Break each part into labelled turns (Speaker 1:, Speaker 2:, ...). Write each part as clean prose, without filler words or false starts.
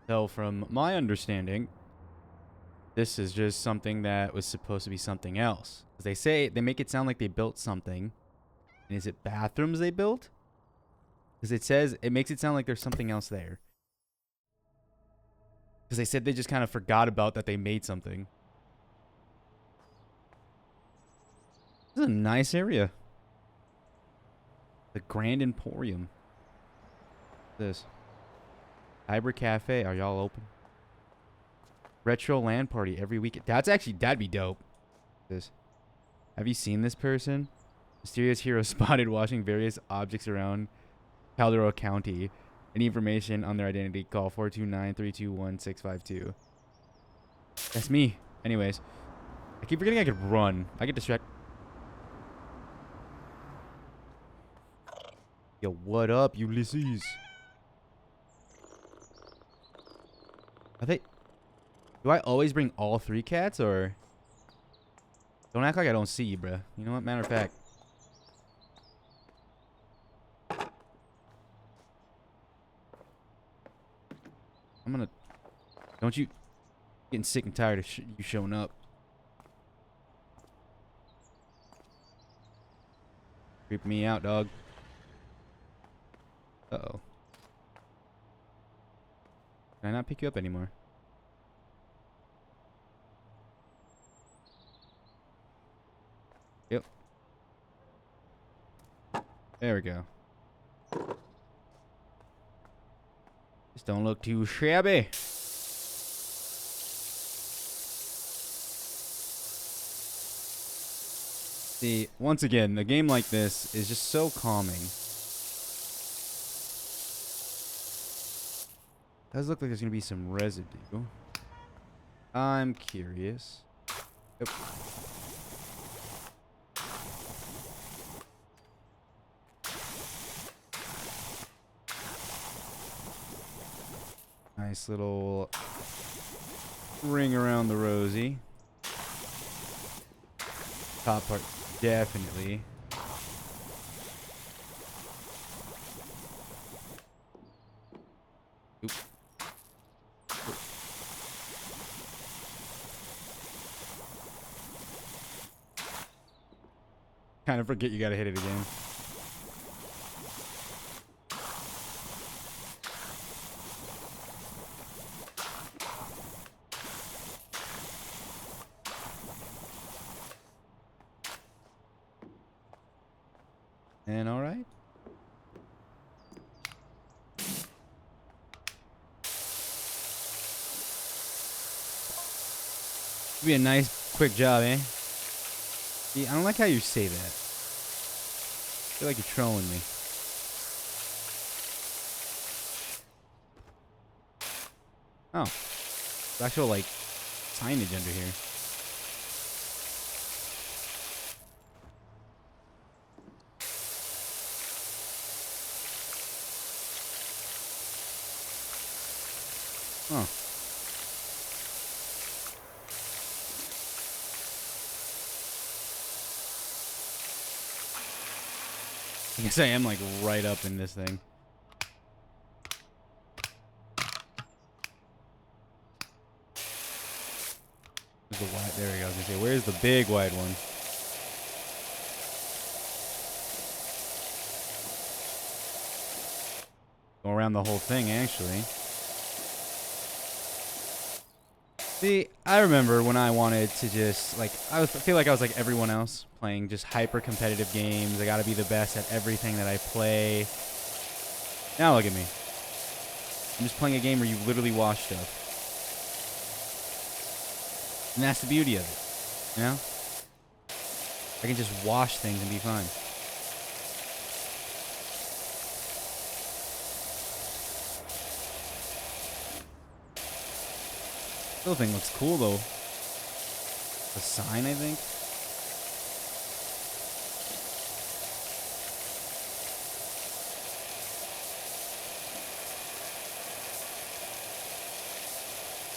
Speaker 1: So from my understanding, this is just something that was supposed to be something else. Because they make it sound like they built something. And is it bathrooms they built? Because it makes it sound like there's something else there. Because they said they just kind of forgot about that they made something. This is a nice area. The Grand Emporium. This. Hybrid Cafe. Are y'all open? Retro LAN party every week. That'd be dope. This. Have you seen this person? Mysterious hero spotted washing various objects around Caldero County. Any information on their identity, call 429-321-652. That's me. Anyways. I keep forgetting I could run. I get distracted. Yo, what up, Ulysses? Do I always bring all 3 cats, or? Don't act like I don't see you, bruh. You know what? Matter of fact. I'm gonna... Don't you... Getting sick and tired of you showing up. Creep me out, dog. Uh-oh. Can I not pick you up anymore? Yep. There we go. Just don't look too shabby. See, once again, a game like this is just so calming. Does look like there's gonna be some residue. I'm curious. Yep. Nice little ring around the rosy. Top part, definitely. Oop. Kind of forget you gotta hit it again. And all right. Be a nice, quick job, eh? See, I don't like how you say that. I feel like you're trolling me. Oh. There's actual, like, signage under here. Oh. I guess I am like right up in this thing. There's the wide. There we go. I was gonna say, where's the big wide one? Go around the whole thing, actually. See, I remember when I wanted to just, like, I feel like I was like everyone else, playing just hyper-competitive games. I gotta be the best at everything that I play. Now look at me. I'm just playing a game where you literally wash stuff. And that's the beauty of it, you know? I can just wash things and be fine. Still thing looks cool though. The sign, I think.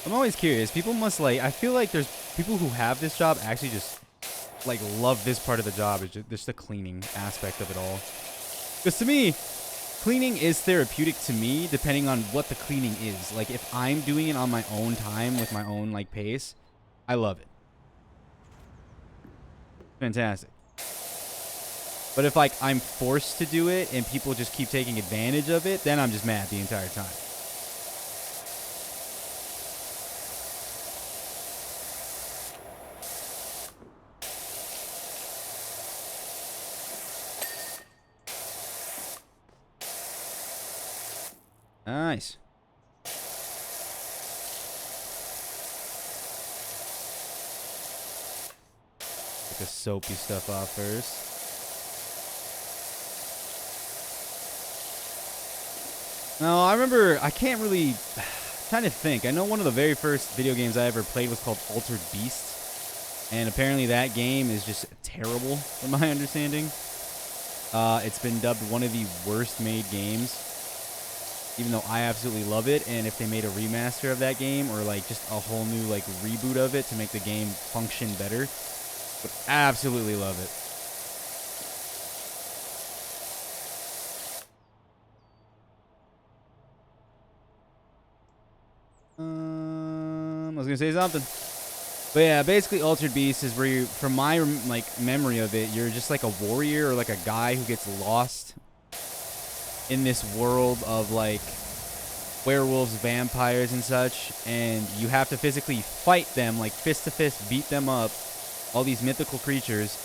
Speaker 1: I'm always curious. People must like. I feel like there's people who have this job actually just like love this part of the job. Is just the cleaning aspect of it all. Because to me, cleaning is therapeutic to me, depending on what the cleaning is. Like, if I'm doing it on my own time with my own, like, pace, I love it. Fantastic. But if, like, I'm forced to do it and people just keep taking advantage of it, then I'm just mad the entire time. Nice. Get the soapy stuff off first. No, I remember, I can't really, trying to think. I know one of the very first video games I ever played was called Altered Beast. And apparently that game is just terrible, from my understanding. It's been dubbed one of the worst made games, even though I absolutely love it. And if they made a remaster of that game, or like just a whole new like reboot of it to make the game function better, would absolutely love it. I was gonna say something, but yeah, basically Altered Beast is where you, from my like memory of it, you're just like a warrior or like a guy who gets lost in this world of like werewolves, vampires, and such, and you have to physically fight them, like fist to fist, beat them up, all these mythical creatures,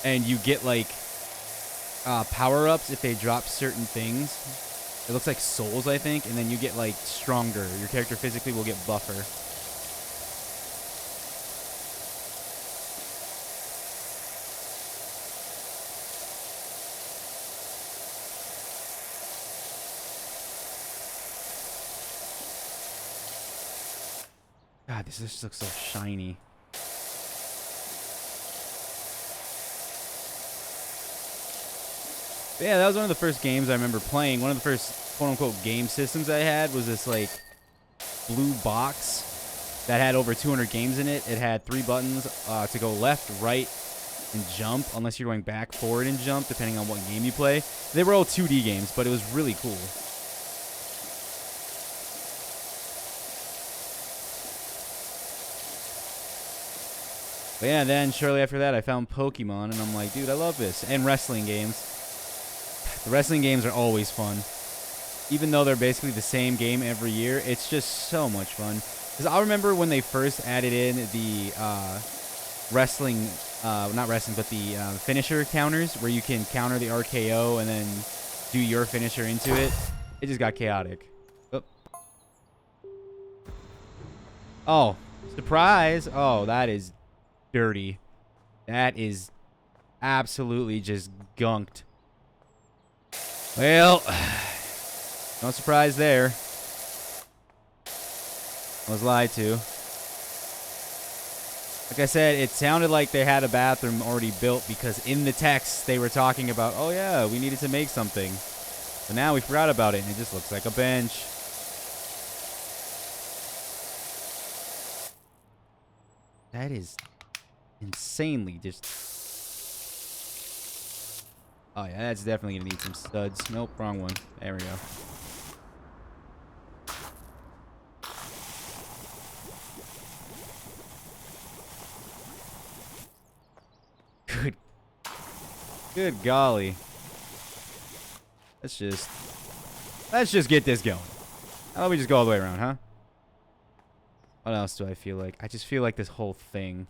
Speaker 1: and you get like power-ups if they drop certain things. It looks like souls, I think, and then you get like stronger. Your character physically will get buffer. God, this just looks so shiny. But yeah, that was one of the first games I remember playing. One of the first quote-unquote game systems I had was this like blue box that had over 200 games in it. It had 3 buttons to go left, right, and jump, unless you're going back, forward, and jump, depending on what game you play. They were all 2D games, but it was really cool. But yeah, then shortly after that, I found Pokemon, and I'm like, dude, I love this. And wrestling games. The wrestling games are always fun. Even though they're basically the same game every year, it's just so much fun. Because I remember when they first added in the wrestling, not wrestling, but the finisher counters, where you can counter the RKO and then do your finisher into it. It just got chaotic. Oh, surprise. Oh, that is dirty. That is absolutely just gunked. Well, no surprise there. I was lied to. Like I said, it sounded like they had a bathroom already built, because in the text they were talking about, oh yeah, we needed to make something. But now we forgot about it, and it just looks like a bench. That is insanely just... Oh yeah, that's definitely gonna need some studs. Nope, wrong one. There we go. Good golly. Let's just get this going. How about we just go all the way around, huh? What else do I feel like? I just feel like this whole thing.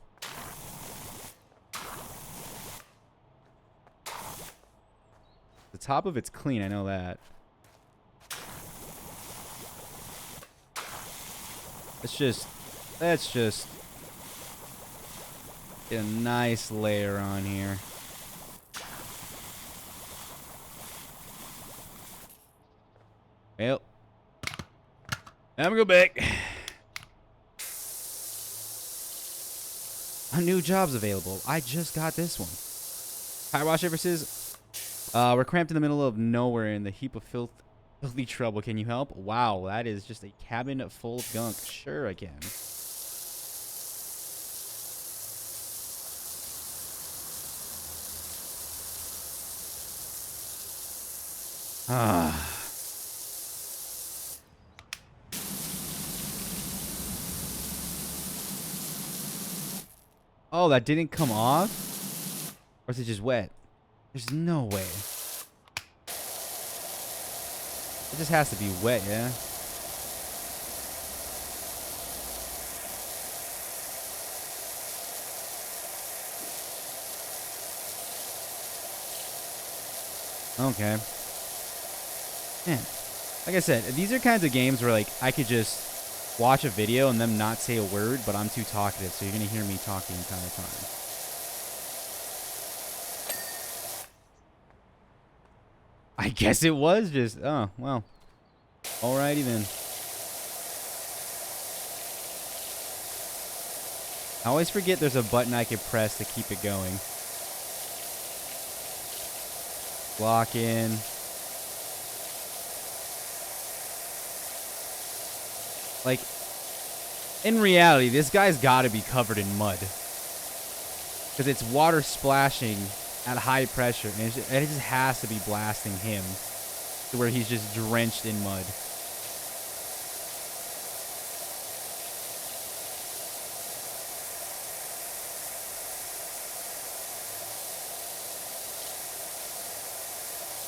Speaker 1: The top of it's clean, I know that. Let's just get a nice layer on here. Well, now I'm gonna go back. A new job's available. I just got this one. PowerWash services. We're cramped in the middle of nowhere in the heap of filthy trouble. Can you help? Wow, that is just a cabin full of gunk. Sure, I can. Ah. Oh, that didn't come off? Or is it just wet? There's no way. It just has to be wet, yeah? Okay. Man, like I said, these are kinds of games where, like, I could just watch a video and them not say a word, but I'm too talkative, so you're going to hear me talk the entire time. I guess it was just... Oh, well. Alrighty then. I always forget there's a button I can press to keep it going. Lock in. Like, in reality, this guy's got to be covered in mud. Because it's water splashing at high pressure. And it just has to be blasting him to where he's just drenched in mud.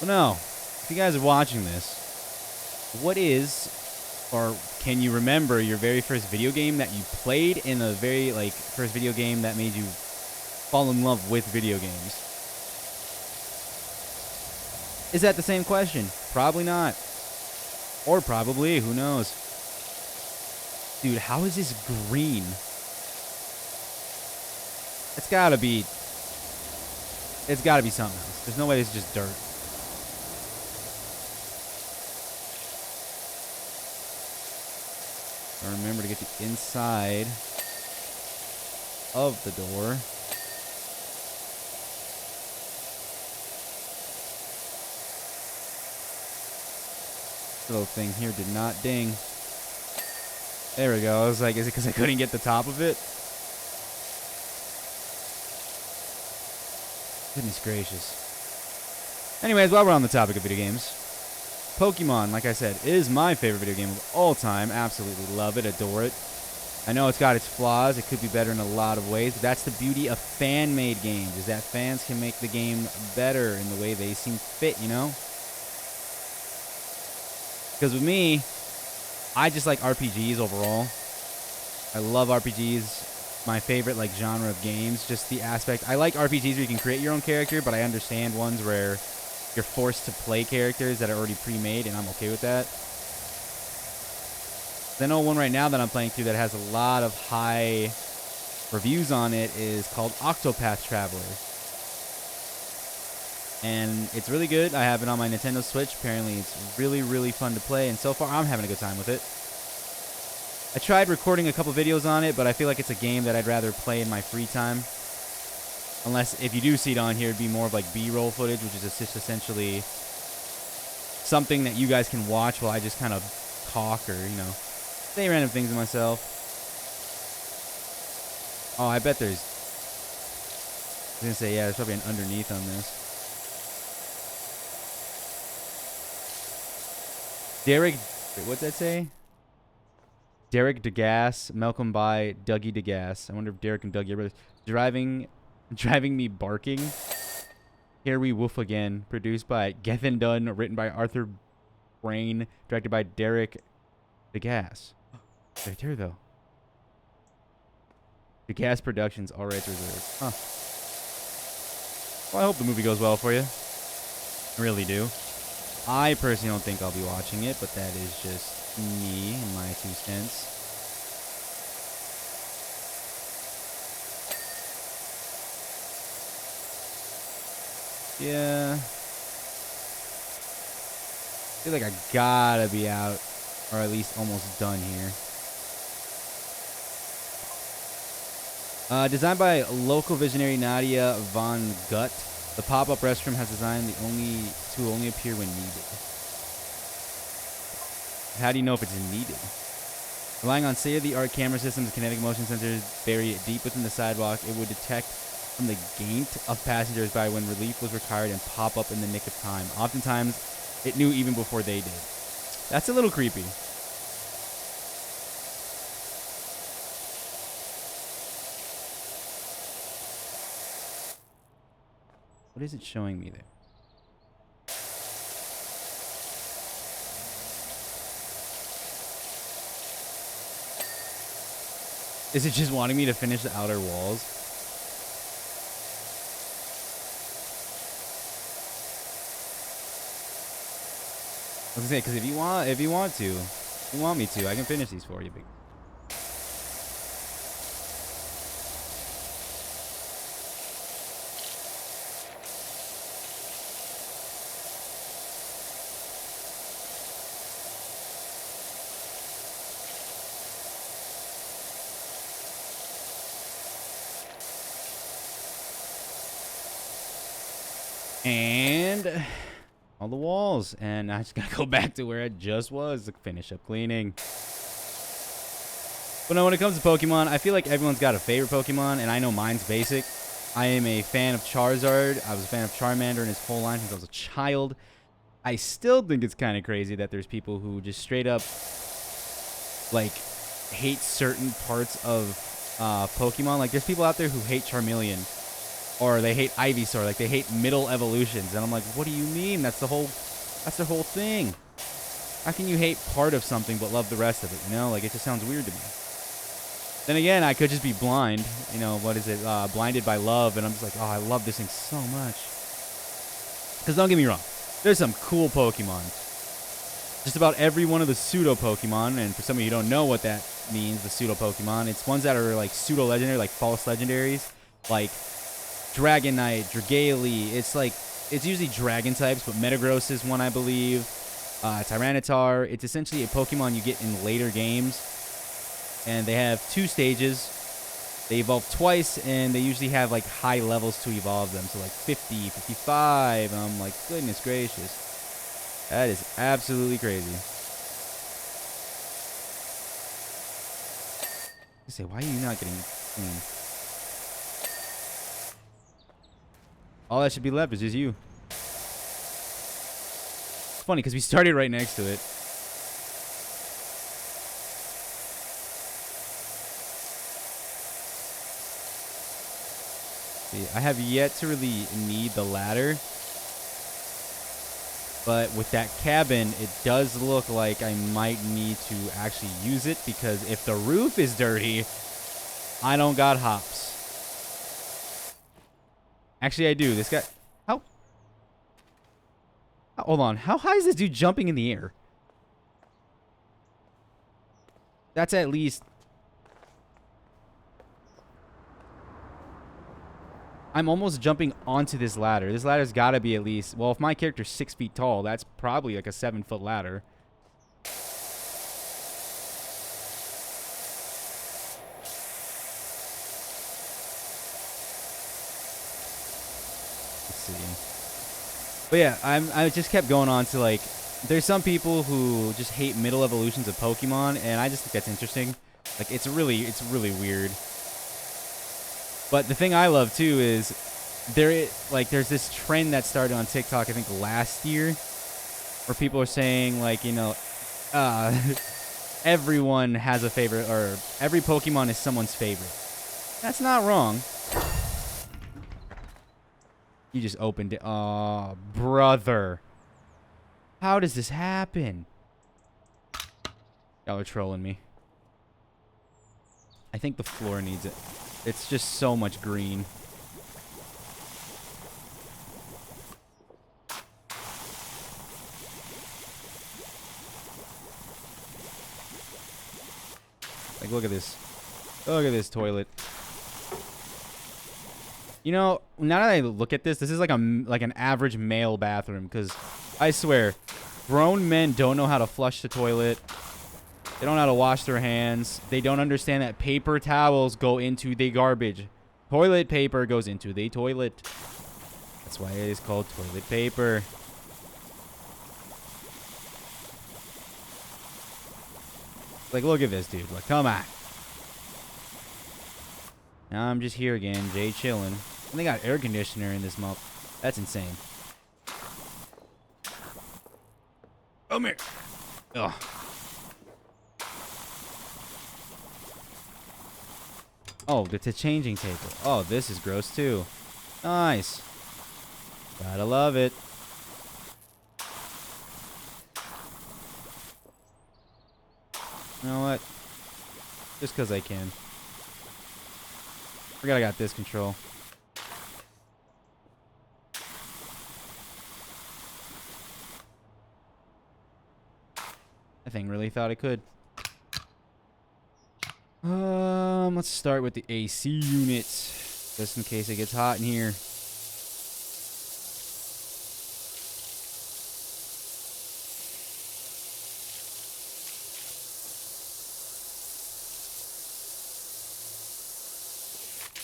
Speaker 1: Well, no. If you guys are watching this, what is... Or can you remember your very first video game that you played in the very, like, first video game that made you fall in love with video games? Is that the same question? Probably not. Or probably, who knows? Dude, how is this green? It's gotta be something else. There's no way it's just dirt. I remember to get the inside of the door. This little thing here did not ding. There we go. I was like, is it because I couldn't get the top of it? Goodness gracious. Anyways, while we're on the topic of video games, Pokemon, like I said, is my favorite video game of all time. Absolutely love it, adore it. I know it's got its flaws. It could be better in a lot of ways, but that's the beauty of fan-made games, is that fans can make the game better in the way they seem fit, you know? Because with me, I just like RPGs overall. I love RPGs. My favorite, like, genre of games. Just the aspect. I like RPGs where you can create your own character, but I understand ones where you're forced to play characters that are already pre-made, and I'm okay with that. I know one right now that I'm playing through that has a lot of high reviews on it is called Octopath Traveler. And it's really good. I have it on my Nintendo Switch. Apparently it's really, really fun to play, and so far I'm having a good time with it. I tried recording a couple videos on it, but I feel like it's a game that I'd rather play in my free time. Unless, if you do see it on here, it'd be more of like B-roll footage, which is just essentially something that you guys can watch while I just kind of talk or, you know, say random things to myself. Oh, I bet there's... I was going to say, yeah, there's probably an underneath on this. Derek... Wait, what'd that say? Derek DeGasse, Malcolm by Dougie DeGasse. I wonder if Derek and Dougie are brothers. Driving me barking. Here we woof again. Produced by Gethin Dunn. Written by Arthur Brain. Directed by Derek DeGasse. Right there, though. DeGasse Productions. All rights reserved. Huh. Well, I hope the movie goes well for you. I really do. I personally don't think I'll be watching it, but that is just me and my 2 cents. Yeah. I feel like I gotta be out, or at least almost done here. Designed by local visionary Nadia Von Gutt, the pop-up restroom has designed to only appear when needed. How do you know if it's needed? Relying on state-of-the-art camera systems and kinetic motion sensors buried deep within the sidewalk, it would detect from the gait of passengers by when relief was required and pop up in the nick of time. Oftentimes, it knew even before they did. That's a little creepy. What is it showing me there? Is it just wanting me to finish the outer walls? I was gonna say, because if you want me to, I can finish these for you, big. And all the walls, and I just gotta go back to where I just was to finish up cleaning. But no, when it comes to Pokemon, I feel like everyone's got a favorite Pokemon, and I know mine's basic. I am a fan of Charizard. I was a fan of Charmander and his whole line since I was a child. I still think it's kind of crazy that there's people who just straight up, like, hate certain parts of Pokemon. Like, there's people out there who hate Charmeleon. Or they hate Ivysaur, like they hate middle evolutions, and I'm like, what do you mean? That's the whole thing. How can you hate part of something but love the rest of it? You know, like it just sounds weird to me. Then again, I could just be blind. You know, what is it? Blinded by love, and I'm just like, oh, I love this thing so much. Because don't get me wrong, there's some cool Pokemon. Just about every one of the pseudo Pokemon, and for some of you who don't know what that means, the pseudo Pokemon, it's ones that are like pseudo legendary, like false legendaries, like Dragonite, Dragalia. It's usually dragon types, but Metagross is one, I believe. Tyranitar. It's essentially a Pokemon you get in later games, and they have 2 stages. They evolve twice, and they usually have like high levels to evolve them, so like 50, 55. I'm like, goodness gracious, that is absolutely crazy. I say, why are you not getting clean? All that should be left is just you. It's funny because we started right next to it. See, I have yet to really need the ladder. But with that cabin, it does look like I might need to actually use it, because if the roof is dirty, I don't got hops. Actually, I do. This guy... How... Hold on. How high is this dude jumping in the air? That's at least... I'm almost jumping onto this ladder. This ladder's got to be at least... Well, if my character's 6 feet tall, that's probably like a 7-foot ladder. But yeah, I just kept going on to, like, there's some people who just hate middle evolutions of Pokemon, and I just think that's interesting. Like, it's really weird. But the thing I love too is there's this trend that started on TikTok, I think last year, where people are saying, like, you know, everyone has a favorite, or every Pokemon is someone's favorite. That's not wrong. You just opened it. Oh, brother. How does this happen? Y'all are trolling me. I think the floor needs it. It's just so much green. Like, look at this. Look at this toilet. You know, now that I look at this, this is like an average male bathroom, because I swear, grown men don't know how to flush the toilet. They don't know how to wash their hands. They don't understand that paper towels go into the garbage. Toilet paper goes into the toilet. That's why it is called toilet paper. Like, look at this, dude. Like, come on. Now I'm just here again, Jay chilling. And they got air conditioner in this month. That's insane. Come here. Ugh. Oh, it's a changing table. Oh, this is gross too. Nice. Gotta love it. You know what? Just because I can. Forgot I got this control. That thing really thought it could. Let's start with the AC unit, just in case it gets hot in here.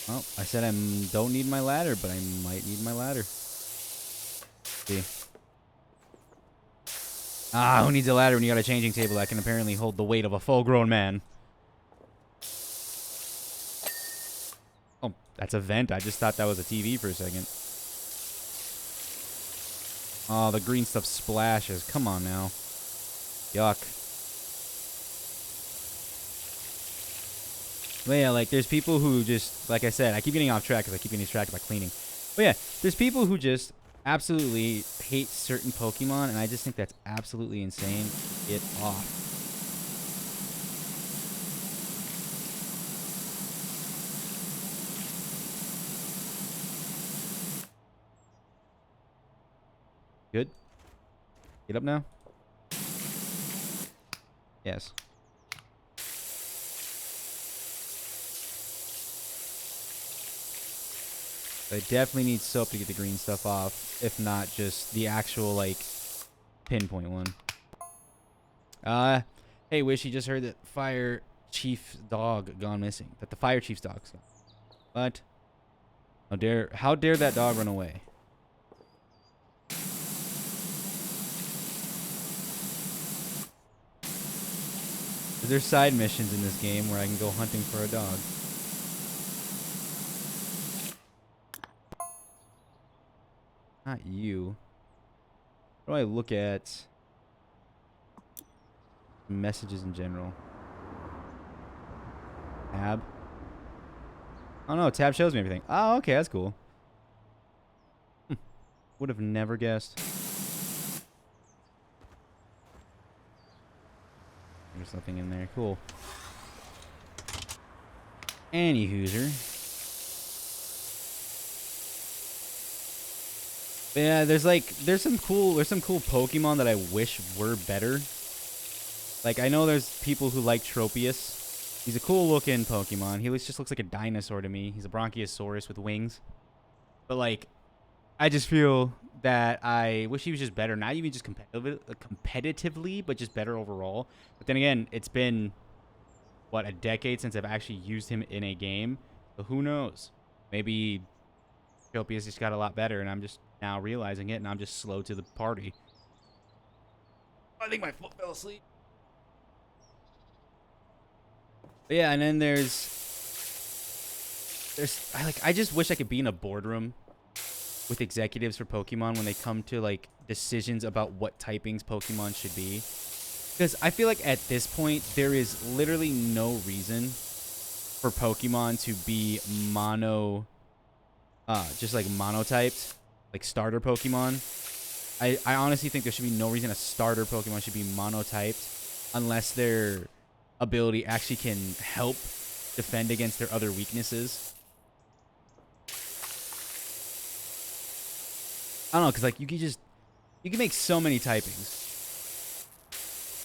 Speaker 1: Oh, I said I don't need my ladder, but I might need my ladder. See. Ah, who needs a ladder when you got a changing table that can apparently hold the weight of a full-grown man? Oh, that's a vent. I just thought that was a TV for a second. Oh, the green stuff splashes. Come on now. Yuck. But yeah, like, there's people who just, like I said, I keep getting off track because I keep getting distracted by cleaning. But yeah, there's people who just absolutely hate certain Pokemon, and I just think that's absolutely insane. Get off. Good? Get up now? Yes. I definitely need soap to get the green stuff off, if not just the actual, like, pinpoint one. Hey, Wish, you just heard that Fire Chief's dog gone missing. That the Fire Chief's dog's gone. What? How dare that dog run away? Is there side missions in this game where I can go hunting for a dog? Not you. How do I look at messages in general? Tab? Oh no, tab shows me everything. Oh, okay, that's cool. Would have never guessed. There's nothing in there. Cool. Anywhooser. But yeah, there's some cool Pokemon that I wish were better. Like, I know there's people who like Tropius. He's a cool looking Pokemon. He just looks like a dinosaur to me. He's a Bronchiosaurus with wings. But like, I just feel that I wish he was just better. Not even just competitively, but just better overall. But then again, it's been, what, a decade since I've actually used him in a game. So who knows? Maybe Tropius just got a lot better, and I'm just now realizing it, and I'm just slow to the party. I think my foot fell asleep. But yeah, and then I just wish I could be in a boardroom with executives for Pokemon when they come to like decisions about what typings Pokemon should be. Because I feel like at this point there is literally no reason for Pokemon to be just like monotyped, like starter Pokemon. I honestly think there should be no reason a starter Pokemon should be monotyped unless their ability actually can help defend against their other weaknesses. I don't know, because like you can make so many typings.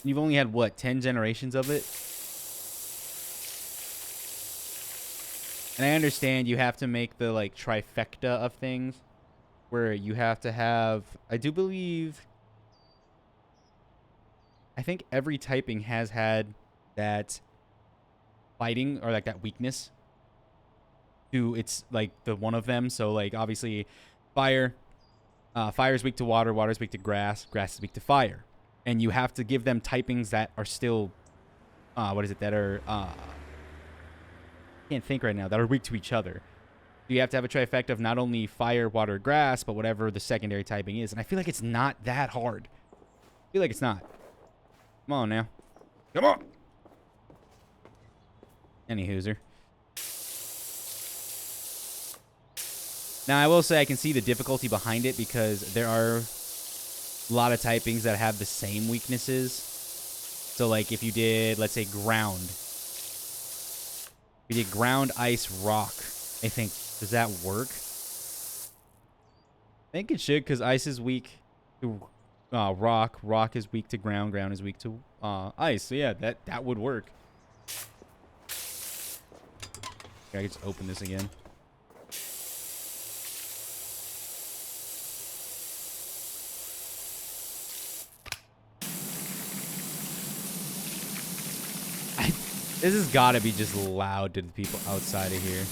Speaker 1: You've only had what, 10 generations of it? And I understand you have to make the like trifecta of things where you have to have, I think every typing has had that fighting or like that weakness to it's like the one of them. So like obviously fire is weak to water, water is weak to grass, grass is weak to fire. And you have to give them typings that are still can't think right now, that are weak to each other. You have to have a trifecta of not only fire, water, grass, but whatever the secondary typing is. And I feel like it's not that hard. I feel like it's not. Come on now. Come on. Any hooser. Now, I will say I can see the difficulty behind it because there are a lot of typings that have the same weaknesses. So, like, if you did, let's say, ground. We did ground, ice, rock. I think, does that work? I think it should, because ice is weak to rock. Rock is weak to ground. Ground is weak to ice. So, yeah, that would work. Okay, I can just open this again. This has got to be just loud to the people outside of here.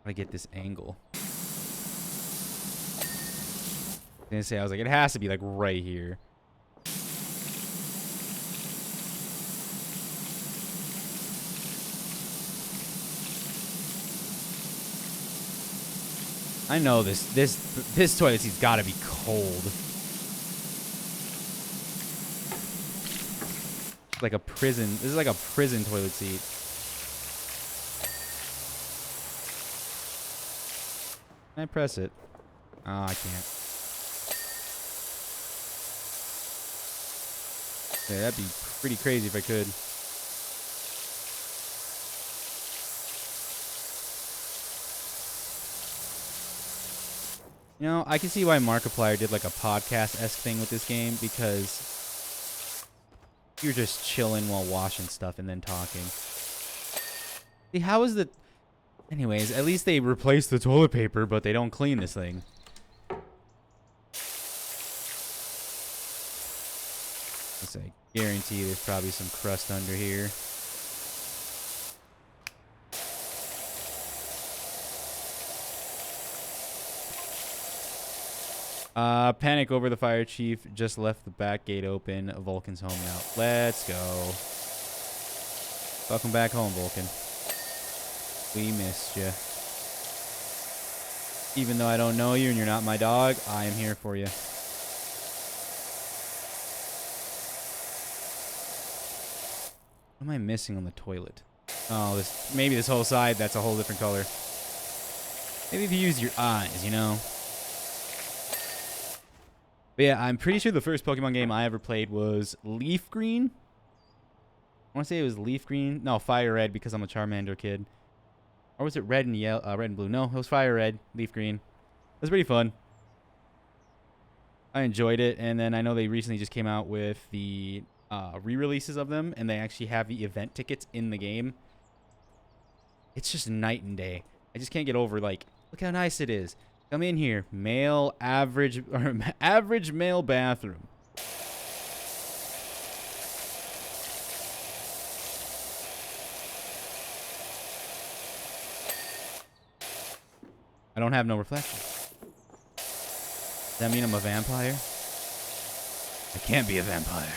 Speaker 1: I get this angle. I was like, it has to be like right here. I know this toilet seat's got to be cold. Like a prison. This is like a prison toilet seat. Can I press it? Oh, I can't. Yeah, that'd be pretty crazy if I could. You know, I can see why Markiplier did like a podcast-esque thing with this game, because you're just chilling while washing stuff and then talking. See, how is the... Anyways, at least they replaced the toilet paper, but they don't clean this thing. I guarantee there's probably some crust under here. Panic over the fire chief just left the back gate open. Vulcan's home now. Let's go. Welcome back home, Vulcan. We missed you. Even though I don't know you and you're not my dog, I am here for you. What am I missing on the toilet? Oh, maybe this whole side, that's a whole different color. Maybe if you use your eyes, you know? But yeah, I'm pretty sure the first Pokemon game I ever played was Leaf Green. I want to say it was Leaf Green. No, Fire Red, because I'm a Charmander kid. Or was it Red and Yellow? Red and Blue. No, it was Fire Red, Leaf Green. It was pretty fun. I enjoyed it, and then I know they recently just came out with the re-releases of them, and they actually have the event tickets in the game. It's just night and day. I just can't get over, like, look how nice it is. Come in here, male average or average male bathroom. I don't have no reflection. Does that mean I'm a vampire? I can't be a vampire.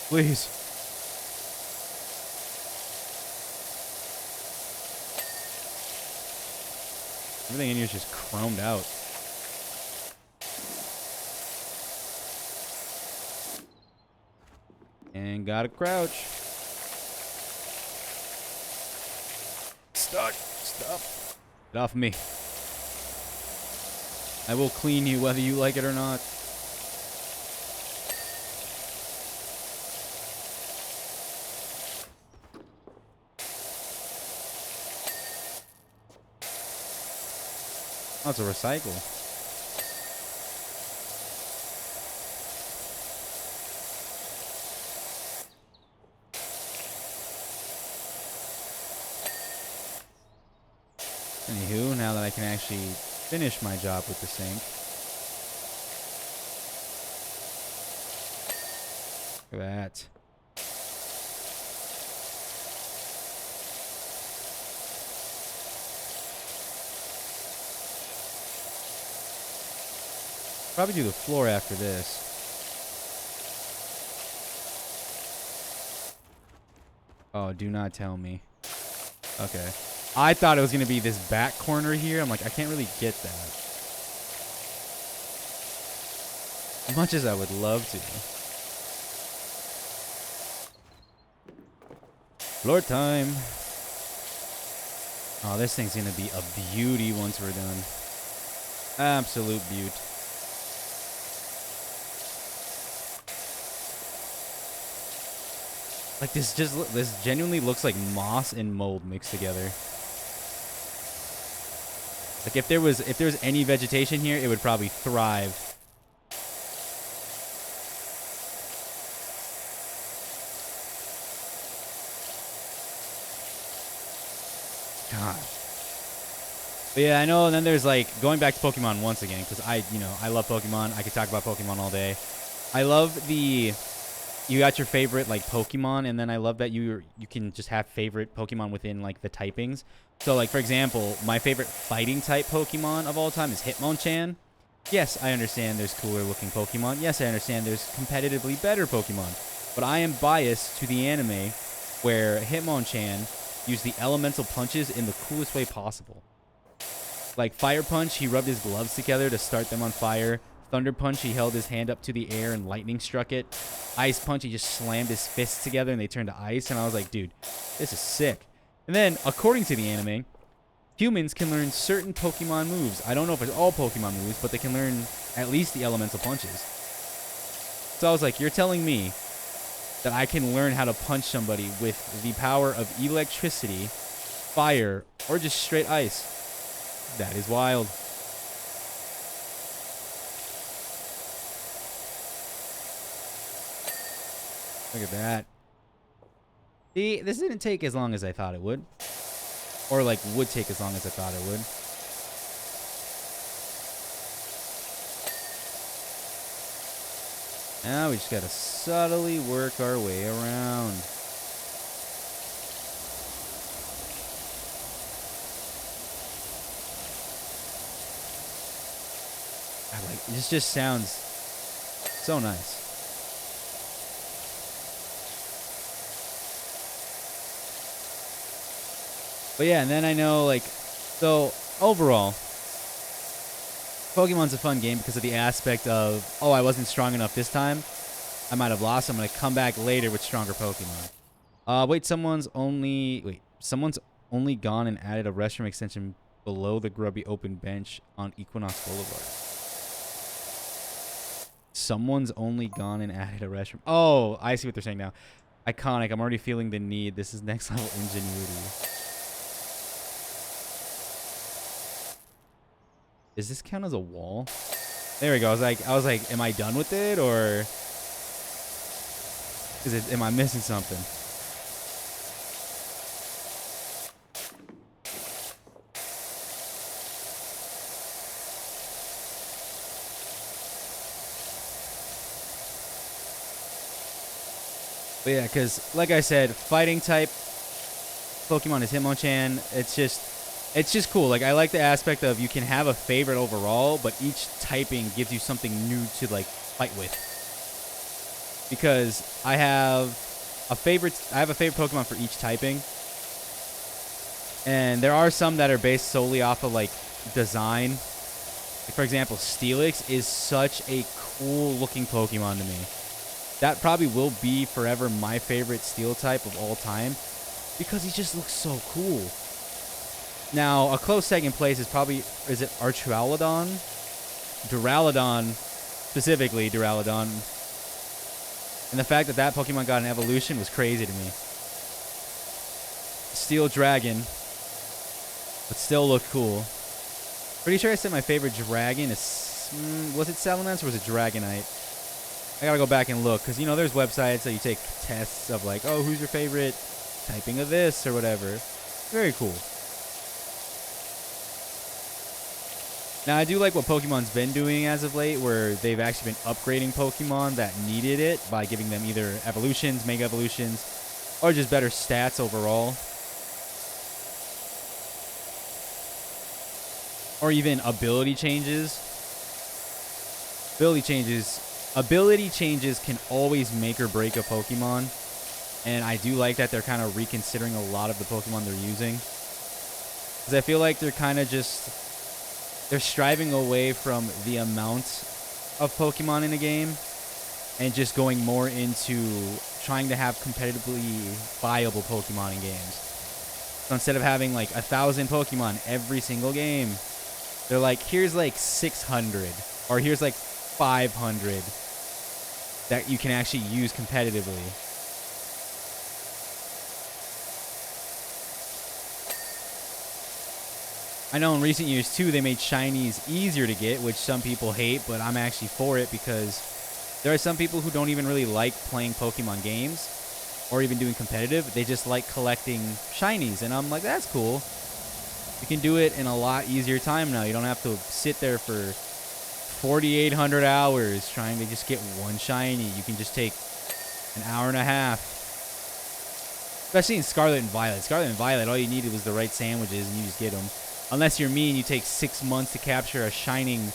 Speaker 1: Please. Everything in here is just chromed out. And gotta crouch. Stuck. Stop. Get off of me. I will clean you whether you like it or not. Oh, it's a recycle. Anywho, now that I can actually finish my job with the sink. Look at that. Probably do the floor after this. Oh, do not tell me. Okay. I thought it was going to be this back corner here. I'm like, I can't really get that. As much as I would love to. Floor time. Oh, this thing's gonna be a beauty once we're done. Absolute beaut. Like this genuinely looks like moss and mold mixed together. Like if there was any vegetation here, it would probably thrive. God. But yeah, I know. And then there's like going back to Pokemon once again because I love Pokemon. I could talk about Pokemon all day. I love you got your favorite like Pokemon, and then I love that you can just have favorite Pokemon within like the typings. So like for example, my favorite fighting type Pokemon of all time is Hitmonchan. Yes, I understand there's cooler looking Pokemon. Yes, I understand there's competitively better Pokemon. But I am biased to the anime where Hitmonchan used the elemental punches in the coolest way possible. Like Fire Punch, he rubbed his gloves together to start them on fire. Thunder Punch, he held his hand up to the air and lightning struck it. Ice Punch, he just slammed his fists together and they turned to ice. And I was like, dude, this is sick. And then, according to the anime, humans can learn certain Pokemon moves. I don't know if it's all Pokemon moves, but they can learn at least the elemental punches. So I was like, you're telling me that I can learn how to punch somebody with the power of electricity, fire, or just straight ice? That is wild. Look at that. See, this didn't take as long as I thought it would. Or, like, would take as long as I thought it would. Now we just gotta subtly work our way around. This just sounds so nice. But yeah, and then I know, like, so overall, Pokemon's a fun game because of the aspect of, oh, I wasn't strong enough this time. I might have lost. I'm going to come back later with stronger Pokemon. Wait, someone's only gone and added a restroom extension below the grubby open bench on Equinox Boulevard. Someone's only gone and added a restroom. Oh, I see what they're saying now. Iconic. I'm already feeling the need. This is next level ingenuity. Does this count as a wall? There we go. I was like, am I done with it, or am I missing something? But yeah, because like I said, fighting type Pokemon is Hitmonchan. It's just cool. Like, I like the aspect of you can have a favorite overall, but each typing gives you something new to, like, fight with. Because I have a favorite Pokemon for each typing. And there are some that are based solely off of, like, design. Like, for example, Steelix is such a cool-looking Pokemon to me. That probably will be forever my favorite Steel type of all time. Because he just looks so cool. Now, a close second place is it Archualadon? Duraludon, specifically Duraludon. And the fact that Pokemon got an evolution was crazy to me. Steel Dragon, but still looked cool. Pretty sure I said my favorite dragon is, was it Salamence or was it Dragonite? I gotta go back and look, because, you know, there's websites that you take tests of, like, oh, who's your favorite typing of this or whatever. Very cool. Now, I do like what Pokemon's been doing as of late, where they've actually been upgrading Pokemon that needed it by giving them either evolutions, mega evolutions, or just better stats overall. Or even ability changes. Ability changes can always make or break a Pokemon. And I do like that they're kind of reconsidering a lot of the Pokemon they're using. Because I feel like they're kind of just... they're striving away from the amount of Pokemon in a game and just going more into trying to have competitively viable Pokemon in games. So instead of having like 1,000 Pokemon every single game, they're like, here's like 600 or here's like 500 that you can actually use competitively. I know in recent years too, they made shinies easier to get, which some people hate, but I'm actually for it because there are some people who don't even really like playing Pokemon games or even doing competitive. They just like collecting shinies, and I'm like, that's cool. You can do it in a lot easier time now. You don't have to sit there for 4,800 hours trying to just get one shiny. You can just take an hour and a half. Especially in Scarlet and Violet. Scarlet and Violet, all you needed was the right sandwiches, and you just get them. Unless you're me and you take 6 months to capture a shining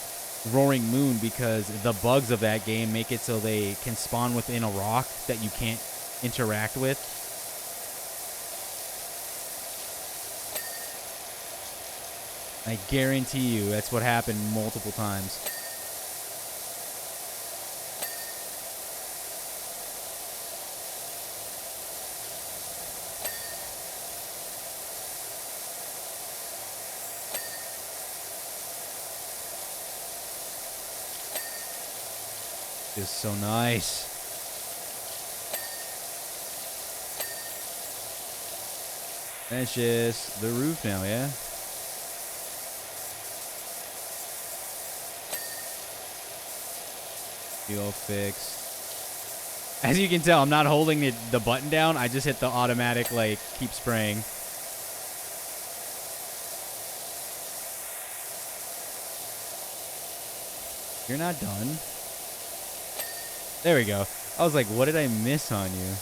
Speaker 1: roaring moon because the bugs of that game make it so they can spawn within a rock that you can't interact with. I guarantee you that's what happened multiple times. Just so nice. That's just the roof now, yeah? You all fixed. As you can tell, I'm not holding the button down. I just hit the automatic, like, keep spraying. You're not done. There we go. I was like, what did I miss on you?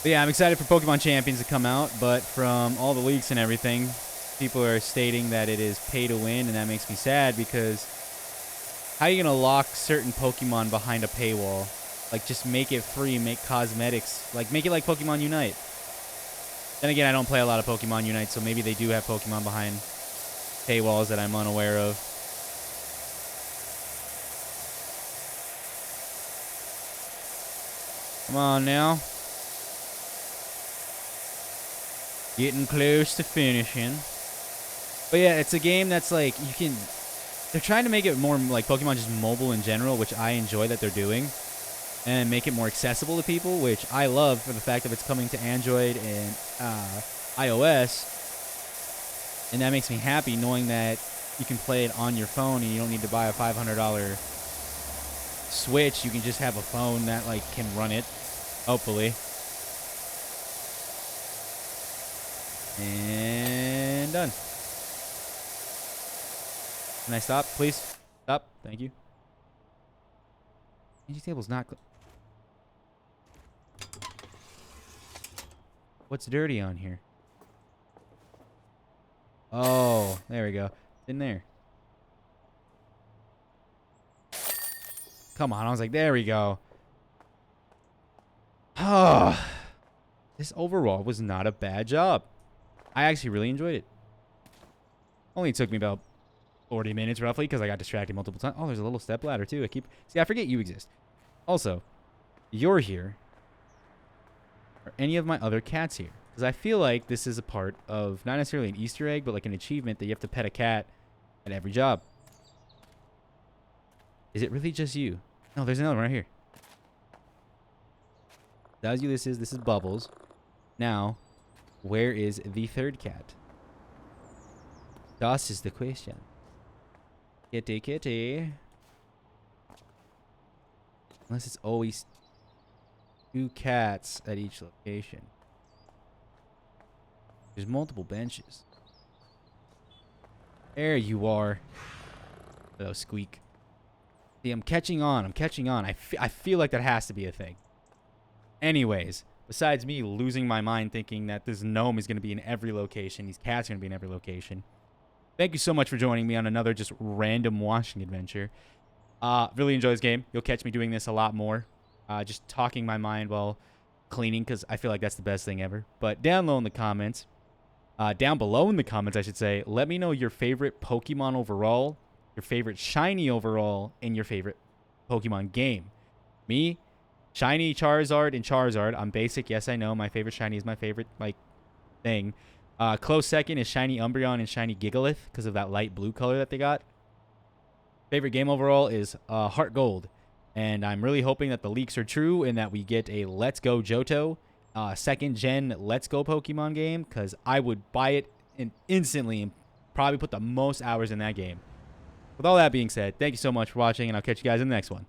Speaker 1: But yeah, I'm excited for Pokemon Champions to come out, but from all the leaks and everything, people are stating that it is pay to win, and that makes me sad because how are you going to lock certain Pokemon behind a paywall? Like, just make it free, make cosmetics. Like, make it like Pokemon Unite. Then again, I don't play a lot of Pokemon Unite, so maybe they do have Pokemon behind paywalls that I'm unaware of. Come on now. Getting close to finishing. But yeah, it's a game that's like, you can... They're trying to make it more like Pokemon just mobile in general, which I enjoy that they're doing. And make it more accessible to people, which I love for the fact that it's coming to Android and iOS. And that makes me happy knowing that you can play it on your phone and you don't need to buy a $500 Switch. You can just have a phone that like can run it, hopefully. And done. Can I stop, please? Stop. Thank you. Energy table's not... What's dirty on here? Oh, there we go. In there. Come on. I was like, there we go. Oh. This overall was not a bad job. I actually really enjoyed it. Only took me about 40 minutes roughly because I got distracted multiple times. Oh, there's a little step ladder too. See, I forget you exist. Also, you're here. Are any of my other cats here? Because I feel like this is a part of, not necessarily an Easter egg, but like an achievement that you have to pet a cat at every job. Is it really just you? No, there's another one right here. That's you. This is Bubbles. Now, where is the third cat? That is the question. Kitty, kitty. Unless it's always 2 cats at each location. There's multiple benches. There you are. Oh, squeak. See, I'm catching on. I feel like that has to be a thing. Anyways, besides me losing my mind thinking that this gnome is going to be in every location, these cats are going to be in every location. Thank you so much for joining me on another just random washing adventure. Really enjoy this game. You'll catch me doing this a lot more. just talking my mind while cleaning because I feel like that's the best thing ever. But down low in the comments, down below in the comments, I should say, let me know your favorite Pokemon overall, your favorite shiny overall, and your favorite Pokemon game. Me, shiny Charizard and Charizard. I'm basic. Yes, I know. My favorite shiny is my favorite, like, thing. Close second is shiny Umbreon and shiny Gigalith because of that light blue color that they got. Favorite game overall is Heart Gold. And I'm really hoping that the leaks are true and that we get a Let's Go Johto second gen Let's Go Pokemon game, because I would buy it instantly and probably put the most hours in that game. With all that being said, thank you so much for watching, and I'll catch you guys in the next one.